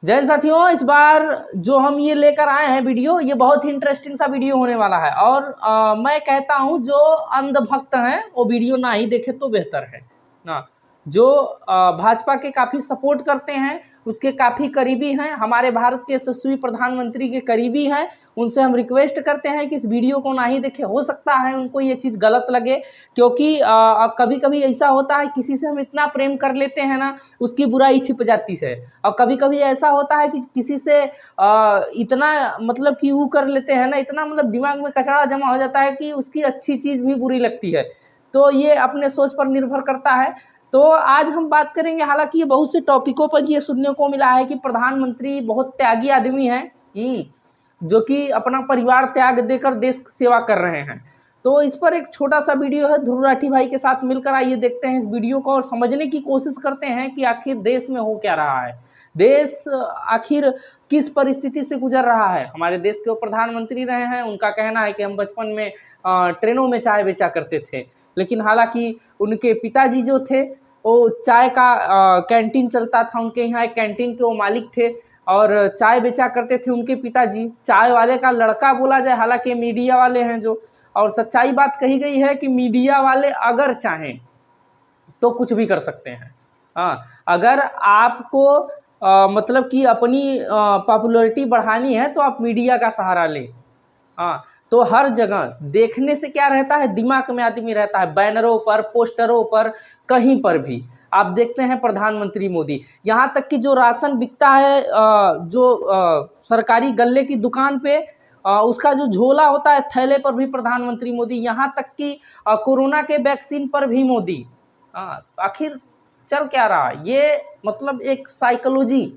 जय हिंद साथियों, इस बार जो हम ये लेकर आए हैं वीडियो, ये बहुत ही इंटरेस्टिंग सा वीडियो होने वाला है। और मैं कहता हूँ जो अंधभक्त हैं वो वीडियो ना ही देखे तो बेहतर है ना। जो भाजपा के काफ़ी सपोर्ट करते हैं, उसके काफ़ी करीबी हैं, हमारे भारत के यशस्वी प्रधानमंत्री के करीबी हैं, उनसे हम रिक्वेस्ट करते हैं कि इस वीडियो को ना ही देखें। हो सकता है उनको ये चीज़ गलत लगे, क्योंकि कभी कभी ऐसा होता है किसी से हम इतना प्रेम कर लेते हैं ना, उसकी बुराई छिप जाती है। और कभी कभी ऐसा होता है कि किसी से इतना मतलब कि वो कर लेते हैं ना, इतना मतलब दिमाग में कचरा जमा हो जाता है कि उसकी अच्छी चीज़ भी बुरी लगती है। तो ये अपने सोच पर निर्भर करता है। तो आज हम बात करेंगे, हालांकि ये बहुत से टॉपिकों पर ये सुनने को मिला है कि प्रधानमंत्री बहुत त्यागी आदमी हैं, जो कि अपना परिवार त्याग देकर देश की सेवा कर रहे हैं। तो इस पर एक छोटा सा वीडियो है, ध्रुव राठी भाई के साथ मिलकर आइए देखते हैं इस वीडियो को और समझने की कोशिश करते हैं कि आखिर देश में हो क्या रहा है, देश आखिर किस परिस्थिति से गुजर रहा है। हमारे देश के वो प्रधानमंत्री रहे हैं, उनका कहना है कि हम बचपन में ट्रेनों में चाय बेचा करते थे, लेकिन हालांकि उनके पिताजी जो थे वो चाय का कैंटीन चलता था, उनके यहाँ एक कैंटीन के वो मालिक थे और चाय बेचा करते थे उनके पिताजी। चाय वाले का लड़का बोला जाए, हालांकि मीडिया वाले हैं जो, और सच्चाई बात कही गई है कि मीडिया वाले अगर चाहें तो कुछ भी कर सकते हैं। हाँ, अगर आपको मतलब कि अपनी पॉपुलैरिटी बढ़ानी है तो आप मीडिया का सहारा लें। हाँ, तो हर जगह देखने से क्या रहता है, दिमाग में आदमी रहता है, बैनरों पर, पोस्टरों पर, कहीं पर भी आप देखते हैं प्रधानमंत्री मोदी। यहाँ तक कि जो राशन बिकता है, जो सरकारी गल्ले की दुकान पे, उसका जो झोला होता है थैले पर भी प्रधानमंत्री मोदी। यहाँ तक कि कोरोना के वैक्सीन पर भी मोदी। आखिर चल क्या रहा है, ये मतलब एक साइकोलॉजी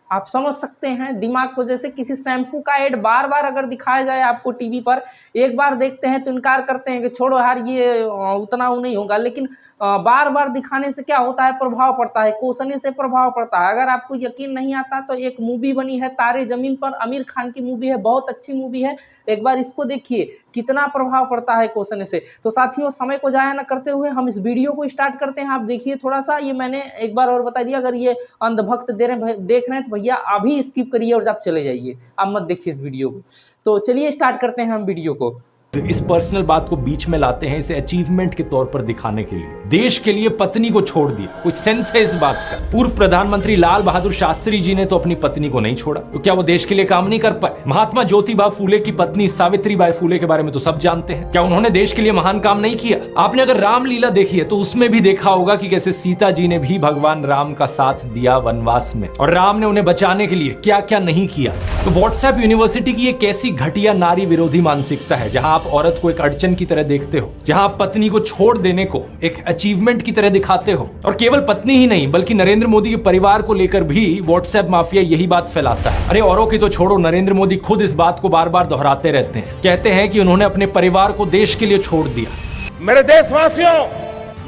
आप समझ सकते हैं दिमाग को। जैसे किसी शैम्पू का ऐड बार बार अगर दिखाया जाए आपको टीवी पर, एक बार देखते हैं तो इनकार करते हैं कि छोड़ो यार ये उतना वो नहीं होगा, लेकिन बार बार दिखाने से क्या होता है, प्रभाव पड़ता है, कोसने से प्रभाव पड़ता है। अगर आपको यकीन नहीं आता तो एक मूवी बनी है तारे ज़मीन पर, आमिर खान की मूवी है, बहुत अच्छी मूवी है, एक बार इसको देखिए, कितना प्रभाव पड़ता है कोसने से। तो साथियों, समय को जाया न करते हुए हम इस वीडियो को स्टार्ट करते हैं। आप देखिए थोड़ा सा, ये मैंने एक बार और बता दिया, अगर ये अंधभक्त देख रहे हैं तो भैया अभी स्किप करिए और आप चले जाइए, आप मत देखिए इस वीडियो को। तो चलिए स्टार्ट करते हैं हम वीडियो को। इस पर्सनल बात को बीच में लाते हैं इसे अचीवमेंट के तौर पर दिखाने के लिए। देश के लिए पत्नी को छोड़ दिया, कुछ सेंस है इस बात का? पूर्व प्रधानमंत्री लाल बहादुर शास्त्री जी ने तो अपनी पत्नी को नहीं छोड़ा, तो क्या वो देश के लिए काम नहीं कर पाए? महात्मा ज्योतिबा फूले की पत्नी सावित्रीबाई फूले के बारे में तो सब जानते हैं, क्या उन्होंने देश के लिए महान काम नहीं किया? आपने अगर रामलीला देखी है तो उसमें भी देखा होगा कि कैसे सीता जी ने भी भगवान राम का साथ दिया वनवास में, और राम ने उन्हें बचाने के लिए क्या क्या नहीं किया। तो व्हाट्सएप यूनिवर्सिटी की एक ऐसी घटिया नारी विरोधी मानसिकता है जहां आप औरत को एक अड़चन की तरह देखते हो, जहां आप पत्नी को छोड़ देने को एक अचीवमेंट की तरह दिखाते हो। और केवल पत्नी ही नहीं बल्कि नरेंद्र मोदी के परिवार को लेकर भी व्हाट्सएप माफिया यही बात फैलाता है। अरे औरों की तो छोड़ो, नरेंद्र मोदी खुद इस बात को बार बार दोहराते रहते हैं, कहते हैं कि उन्होंने अपने परिवार को देश के लिए छोड़ दिया। मेरे देशवासियों,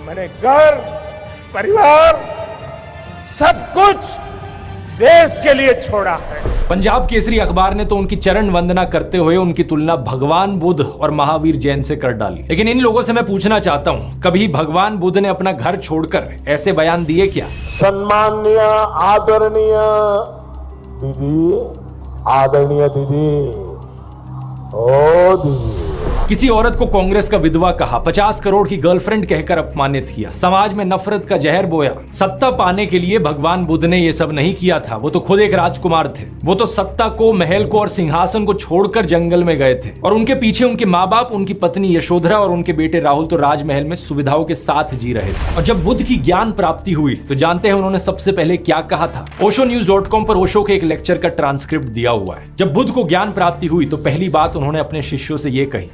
मैंने घर, परिवार, सब कुछ देश के लिए छोड़ा है। पंजाब केसरी अखबार ने तो उनकी चरण वंदना करते हुए उनकी तुलना भगवान बुद्ध और महावीर जैन से कर डाली। लेकिन इन लोगों से मैं पूछना चाहता हूं, कभी भगवान बुद्ध ने अपना घर छोड़कर ऐसे बयान दिए क्या? सम्माननीय आदरणीय दीदी, आदरणीय दीदी, ओ दीदी। किसी औरत को कांग्रेस का विधवा कहा, 50 करोड़ की गर्लफ्रेंड कहकर अपमानित किया, समाज में नफरत का जहर बोया। सत्ता पाने के लिए भगवान बुद्ध ने ये सब नहीं किया था, वो तो खुद एक राजकुमार थे। वो तो सत्ता को, महल को और सिंहासन को छोड़कर जंगल में गए थे, और उनके पीछे उनके माँ बाप, उनकी पत्नी यशोधरा और उनके बेटे राहुल तो राजमहल में सुविधाओं के साथ जी रहे थे। और जब बुद्ध की ज्ञान प्राप्ति हुई तो जानते हैं उन्होंने सबसे पहले क्या कहा था? oshonews.com पर ओशो के एक लेक्चर का ट्रांसक्रिप्ट दिया हुआ है। जब बुद्ध को ज्ञान प्राप्ति हुई तो पहली बात उन्होंने अपने शिष्यों से ये कही,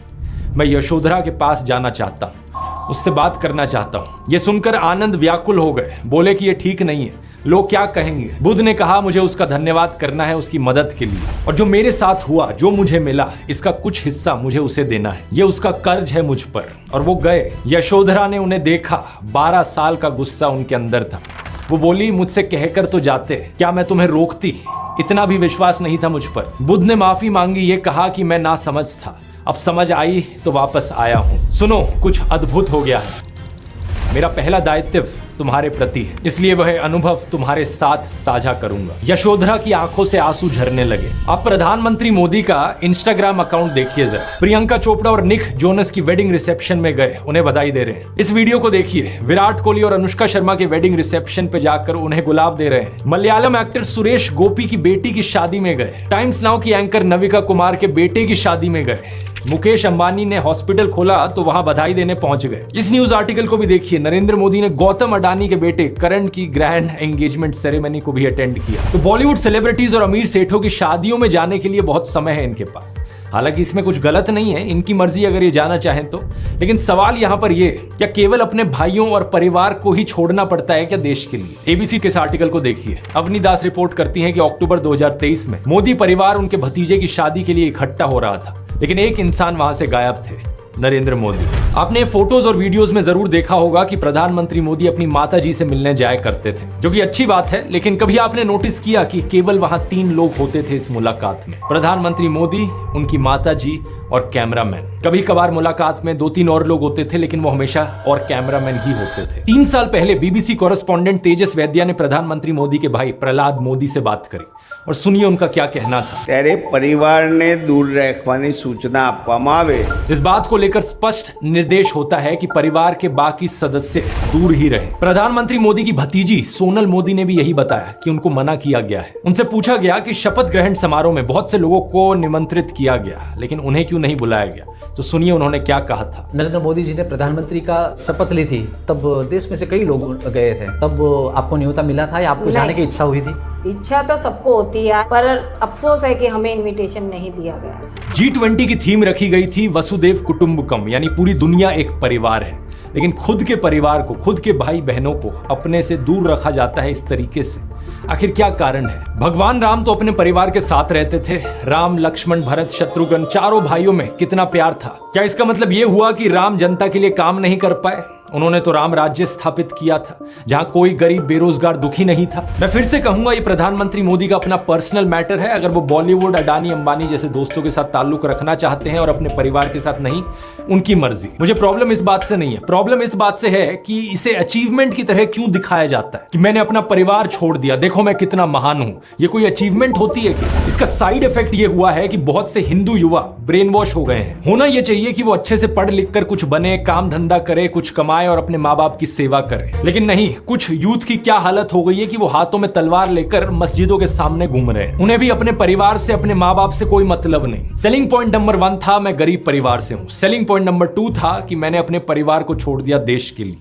मैं यशोधरा के पास जाना चाहता हूं, उससे बात करना चाहता हूं। यह सुनकर आनंद व्याकुल हो गए, बोले कि यह ठीक नहीं है, लोग क्या कहेंगे? बुद्ध ने कहा, मुझे उसका धन्यवाद करना है उसकी मदद के लिए, और जो मेरे साथ हुआ, जो मुझे मिला, इसका कुछ हिस्सा मुझे उसे देना है, ये उसका कर्ज है मुझ पर। और वो गए। यशोधरा ने उन्हें देखा, 12 साल का गुस्सा उनके अंदर था। वो बोली, मुझसे कहकर तो जाते, क्या मैं तुम्हें रोकती? इतना भी विश्वास नहीं था मुझ पर। बुद्ध ने माफी मांगी, ये कहा कि मैं नासमझ था, अब समझ आई तो वापस आया हूं। सुनो, कुछ अद्भुत हो गया है। मेरा पहला दायित्व तुम्हारे प्रति है, इसलिए वह अनुभव तुम्हारे साथ साझा करूंगा। यशोधरा की आंखों से आंसू झरने लगे। अब प्रधानमंत्री मोदी का इंस्टाग्राम अकाउंट देखिए जरा। प्रियंका चोपड़ा और निक जोनस की वेडिंग रिसेप्शन में गए, उन्हें बधाई दे रहे हैं। इस वीडियो को देखिए, विराट कोहली और अनुष्का शर्मा के वेडिंग रिसेप्शन पे जाकर उन्हें गुलाब दे रहे हैं। मलयालम एक्टर सुरेश गोपी की बेटी की शादी में गए। टाइम्स नाउ की एंकर नविका कुमार के बेटे की शादी में गए। मुकेश अंबानी ने हॉस्पिटल खोला तो वहां बधाई देने पहुंच गए। इस न्यूज आर्टिकल को भी देखिए। नरेंद्र मोदी ने गौतम अडानी के बेटे करण की ग्रैंड एंगेजमेंट सेरेमनी को भी अटेंड किया। तो बॉलीवुड सेलिब्रिटीज और अमीर सेठों की शादियों में जाने के लिए बहुत समय है इनके पास। हालांकि इसमें कुछ गलत नहीं है, इनकी मर्जी अगर ये जाना चाहें तो। लेकिन सवाल यहां पर ये, क्या केवल अपने भाइयों और परिवार को ही छोड़ना पड़ता है क्या देश के लिए? एबीसी के इस आर्टिकल को देखिए। अवनी दास रिपोर्ट करती हैं कि अक्टूबर 2023 में मोदी परिवार उनके भतीजे की शादी के लिए इकट्ठा हो रहा था, लेकिन एक इंसान वहां से गायब थे, नरेंद्र मोदी। आपने फोटोज और वीडियोस में जरूर देखा होगा कि प्रधानमंत्री मोदी अपनी माता जी से मिलने जाया करते थे, जो कि अच्छी बात है। लेकिन कभी आपने नोटिस किया कि केवल वहां 3 लोग होते थे इस मुलाकात में? प्रधानमंत्री मोदी, उनकी माता जी और कैमरामैन। कभी कभार मुलाकात में 2-3 और लोग होते थे, लेकिन वो हमेशा और कैमरामैन ही होते थे। 3 साल पहले बीबीसी कॉरेस्पॉन्डेंट तेजस वैद्या ने प्रधानमंत्री मोदी के भाई प्रहलाद मोदी से बात करी, और सुनिए उनका क्या कहना था। तेरे परिवार ने दूर रखवानी सूचना आपवामां आवे। इस बात को लेकर स्पष्ट निर्देश होता है कि परिवार के बाकी सदस्य दूर ही रहे। प्रधानमंत्री मोदी की भतीजी सोनल मोदी ने भी यही बताया कि उनको मना किया गया है। उनसे पूछा गया कि शपथ ग्रहण समारोह में बहुत से लोगों को निमंत्रित किया गया, लेकिन उन्हें क्यों नहीं बुलाया गया? तो सुनिए उन्होंने क्या कहा था। नरेंद्र मोदी जी ने प्रधानमंत्री का शपथ ली थी, तब देश में से कई लोग गए थे। तब आपको न्योता मिला था या आपको जाने की इच्छा हुई थी? इच्छा तो सबको होती है, पर अफसोस है कि हमें इनविटेशन नहीं दिया गया। G20 की थीम रखी गई थी वसुदेव कुटुंबकम, यानी पूरी दुनिया एक परिवार है। लेकिन खुद के परिवार को, खुद के भाई बहनों को अपने से दूर रखा जाता है इस तरीके से। आखिर क्या कारण है? भगवान राम तो अपने परिवार के साथ रहते थे। राम, लक्ष्मण, भरत, शत्रुघ्न, चारों भाइयों में कितना प्यार था। क्या इसका मतलब यह हुआ कि राम जनता के लिए काम नहीं कर पाए? उन्होंने तो राम राज्य स्थापित किया था, जहां कोई गरीब, बेरोजगार, दुखी नहीं था। मैं फिर से कहूंगा, ये प्रधानमंत्री मोदी का अपना पर्सनल मैटर है। अगर वो बॉलीवुड, अडानी, अंबानी जैसे दोस्तों के साथ ताल्लुक रखना चाहते हैं और अपने परिवार के साथ नहीं, उनकी मर्जी। मुझे प्रॉब्लम इस बात से नहीं है। प्रॉब्लम इस बात से है कि इसे अचीवमेंट की तरह क्यों दिखाया जाता है कि मैंने अपना परिवार छोड़ दिया, देखो मैं कितना महान हूं। ये कोई अचीवमेंट होती है क्या? इसका साइड इफेक्ट ये हुआ है कि बहुत से हिंदू युवा ब्रेन वॉश हो गए हैं। होना ये चाहिए कि वो अच्छे से पढ़ लिख कर कुछ बने, काम धंधा करे, कुछ कमाए और अपने माँ बाप की सेवा करे। लेकिन नहीं, कुछ यूथ की क्या हालत हो गई है कि वो हाथों में तलवार लेकर मस्जिदों के सामने घूम रहे हैं। उन्हें भी अपने परिवार से, अपने माँ बाप से कोई मतलब नहीं। सेलिंग पॉइंट नंबर 1 था, मैं गरीब परिवार से हूं। सेलिंग पॉइंट नंबर 2 था कि मैंने अपने परिवार को छोड़ दिया देश के लिए।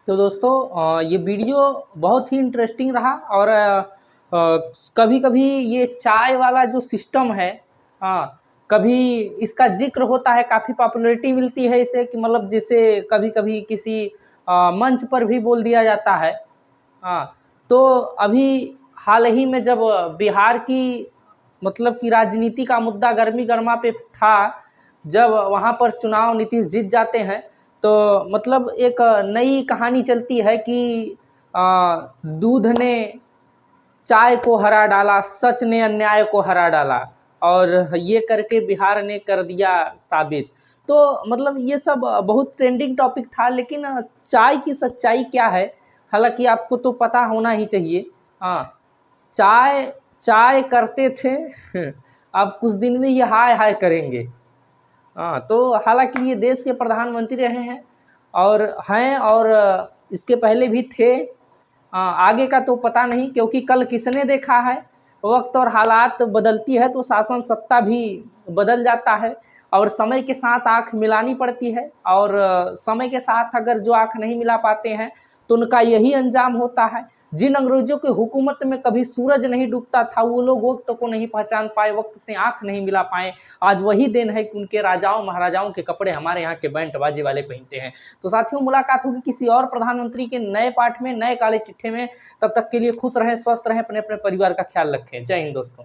तो दोस्तों, ये वीडियो बहुत ही इंटरेस्टिंग रहा। और कभी कभी ये चाय वाला जो सिस्टम है, कभी इसका जिक्र होता है, काफ़ी पॉपुलैरिटी मिलती है इसे, कि मतलब जैसे कभी कभी किसी मंच पर भी बोल दिया जाता है। तो अभी हाल ही में जब बिहार की मतलब कि राजनीति का मुद्दा गर्मी गर्मा पे था, जब वहाँ पर चुनाव नीतीश जीत जाते हैं, तो मतलब एक नई कहानी चलती है कि दूध ने चाय को हरा डाला, सच ने अन्याय को हरा डाला, और ये करके बिहार ने कर दिया साबित। तो मतलब ये सब बहुत ट्रेंडिंग टॉपिक था। लेकिन चाय की सच्चाई क्या है, हालांकि आपको तो पता होना ही चाहिए। चाय करते थे अब कुछ दिन में ये हाय हाय करेंगे। तो हालांकि ये देश के प्रधानमंत्री रहे हैं और हैं, और इसके पहले भी थे। आगे का तो पता नहीं, क्योंकि कल किसने देखा है, वक्त और हालात बदलती है तो शासन सत्ता भी बदल जाता है, और समय के साथ आंख मिलानी पड़ती है। और समय के साथ अगर जो आंख नहीं मिला पाते हैं तो उनका यही अंजाम होता है। जिन अंग्रेजों के हुकूमत में कभी सूरज नहीं डूबता था, वो लोग वक्त को नहीं पहचान पाए, वक्त से आंख नहीं मिला पाए। आज वही दिन है कि उनके राजाओं महाराजाओं के कपड़े हमारे यहाँ के बैंड बाजे वाले पहनते हैं। तो साथियों, मुलाकात होगी किसी और प्रधानमंत्री के नए पाठ में, नए काले चिट्ठे में। तब तक के लिए खुश रहें, स्वस्थ रहें, अपने अपने परिवार का ख्याल रखें। जय हिंद दोस्तों।